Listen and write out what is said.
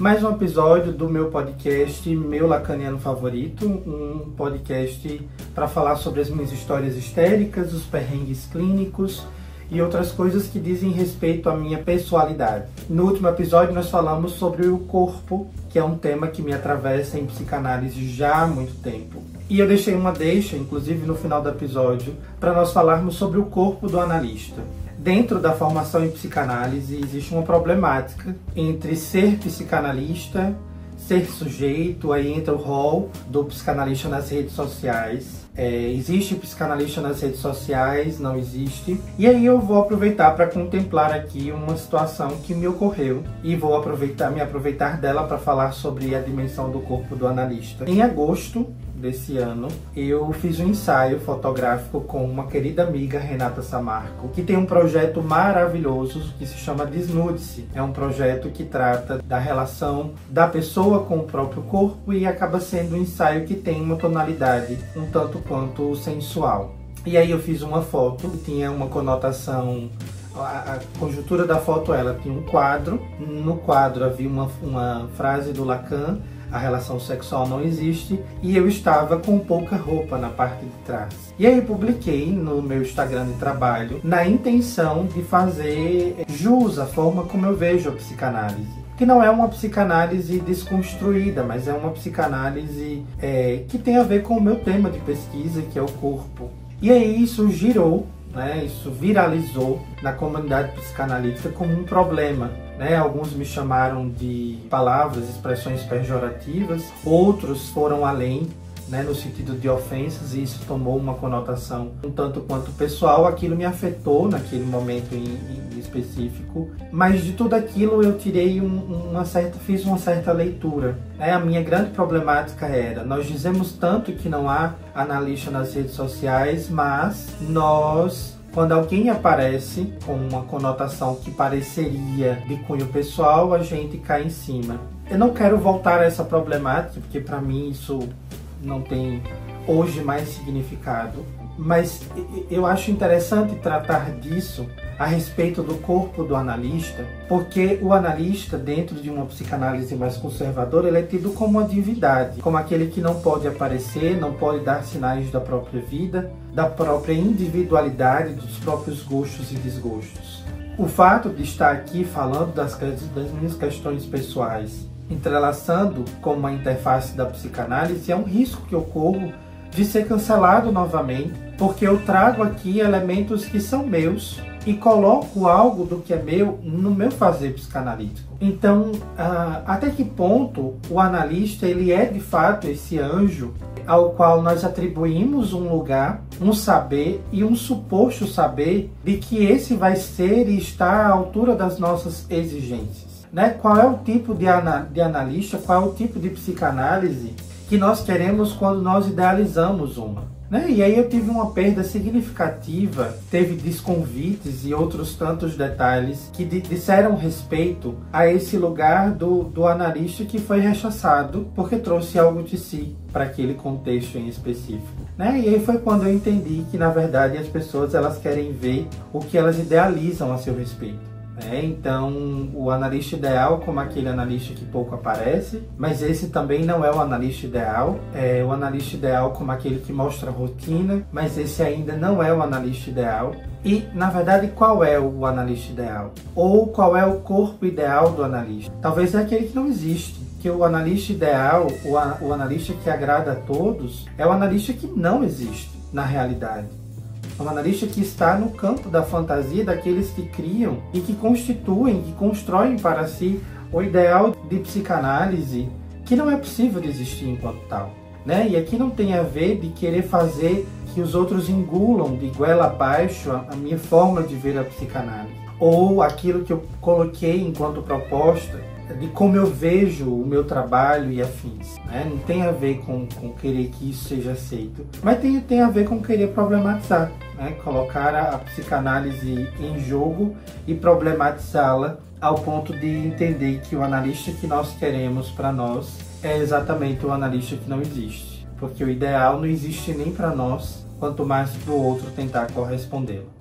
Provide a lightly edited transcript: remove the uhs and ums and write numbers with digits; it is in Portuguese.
Mais um episódio do meu podcast, meu lacaniano favorito, um podcast para falar sobre as minhas histórias histéricas, os perrengues clínicos e outras coisas que dizem respeito à minha pessoalidade. No último episódio nós falamos sobre o corpo, que é um tema que me atravessa em psicanálise já há muito tempo. E eu deixei uma deixa, inclusive no final do episódio, para nós falarmos sobre o corpo do analista. Dentro da formação em psicanálise existe uma problemática entre ser psicanalista, ser sujeito, aí entra o rol do psicanalista nas redes sociais. Existe psicanalista nas redes sociais? Não existe. E aí eu vou aproveitar para contemplar aqui uma situação que me ocorreu e vou me aproveitar dela para falar sobre a dimensão do corpo do analista. Em agosto desse ano, eu fiz um ensaio fotográfico com uma querida amiga, Renata Samarco, que tem um projeto maravilhoso que se chama Desnude-se. É um projeto que trata da relação da pessoa com o próprio corpo e acaba sendo um ensaio que tem uma tonalidade um tanto quanto sensual. E aí eu fiz uma foto que tinha uma conotação. A conjuntura da foto, ela tinha um quadro. No quadro havia uma frase do Lacan: a relação sexual não existe, e eu estava com pouca roupa na parte de trás. E aí eu publiquei no meu Instagram de trabalho na intenção de fazer jus à forma como eu vejo a psicanálise. Que não é uma psicanálise desconstruída, mas é uma psicanálise que tem a ver com o meu tema de pesquisa, que é o corpo. E aí isso girou, isso viralizou na comunidade psicanalítica como um problema. Alguns me chamaram de palavras, expressões pejorativas, outros foram além, no sentido de ofensas, e isso tomou uma conotação um tanto quanto pessoal. Aquilo me afetou naquele momento em específico, mas de tudo aquilo eu tirei fiz uma certa leitura. A minha grande problemática era: nós dizemos tanto que não há analista nas redes sociais, mas quando alguém aparece com uma conotação que pareceria de cunho pessoal, a gente cai em cima. Eu não quero voltar a essa problemática, porque para mim isso não tem hoje mais significado, mas eu acho interessante tratar disso a respeito do corpo do analista, porque o analista, dentro de uma psicanálise mais conservadora, ele é tido como uma divindade, como aquele que não pode aparecer, não pode dar sinais da própria vida, da própria individualidade, dos próprios gostos e desgostos. O fato de estar aqui falando das minhas questões pessoais, entrelaçando com uma interface da psicanálise, é um risco que eu corro de ser cancelado novamente, porque eu trago aqui elementos que são meus e coloco algo do que é meu no meu fazer psicanalítico. Então, até que ponto o analista ele é de fato esse anjo ao qual nós atribuímos um lugar, um saber e um suposto saber de que esse vai ser e está à altura das nossas exigências? Qual é o tipo de analista, qual é o tipo de psicanálise que nós queremos quando nós idealizamos uma? E aí eu tive uma perda significativa, teve desconvites e outros tantos detalhes que disseram respeito a esse lugar do analista que foi rechaçado porque trouxe algo de si para aquele contexto em específico. E aí foi quando eu entendi que, na verdade, as pessoas elas querem ver o que elas idealizam a seu respeito. Então, o analista ideal, como aquele analista que pouco aparece, mas esse também não é o analista ideal. É o analista ideal como aquele que mostra rotina, mas esse ainda não é o analista ideal. E, na verdade, qual é o analista ideal? Ou qual é o corpo ideal do analista? Talvez é aquele que não existe. Que o analista ideal, o analista que agrada a todos, é o analista que não existe na realidade. Um analista que está no campo da fantasia daqueles que criam e que constituem, que constroem para si o ideal de psicanálise que não é possível de existir enquanto tal. E aqui não tem a ver de querer fazer que os outros engulam de goela abaixo a minha forma de ver a psicanálise, ou aquilo que eu coloquei enquanto proposta de como eu vejo o meu trabalho e afins. Não tem a ver com querer que isso seja aceito, mas tem a ver com querer problematizar, colocar a psicanálise em jogo e problematizá-la ao ponto de entender que o analista que nós queremos para nós é exatamente o analista que não existe, porque o ideal não existe nem para nós, quanto mais para o outro tentar correspondê-lo.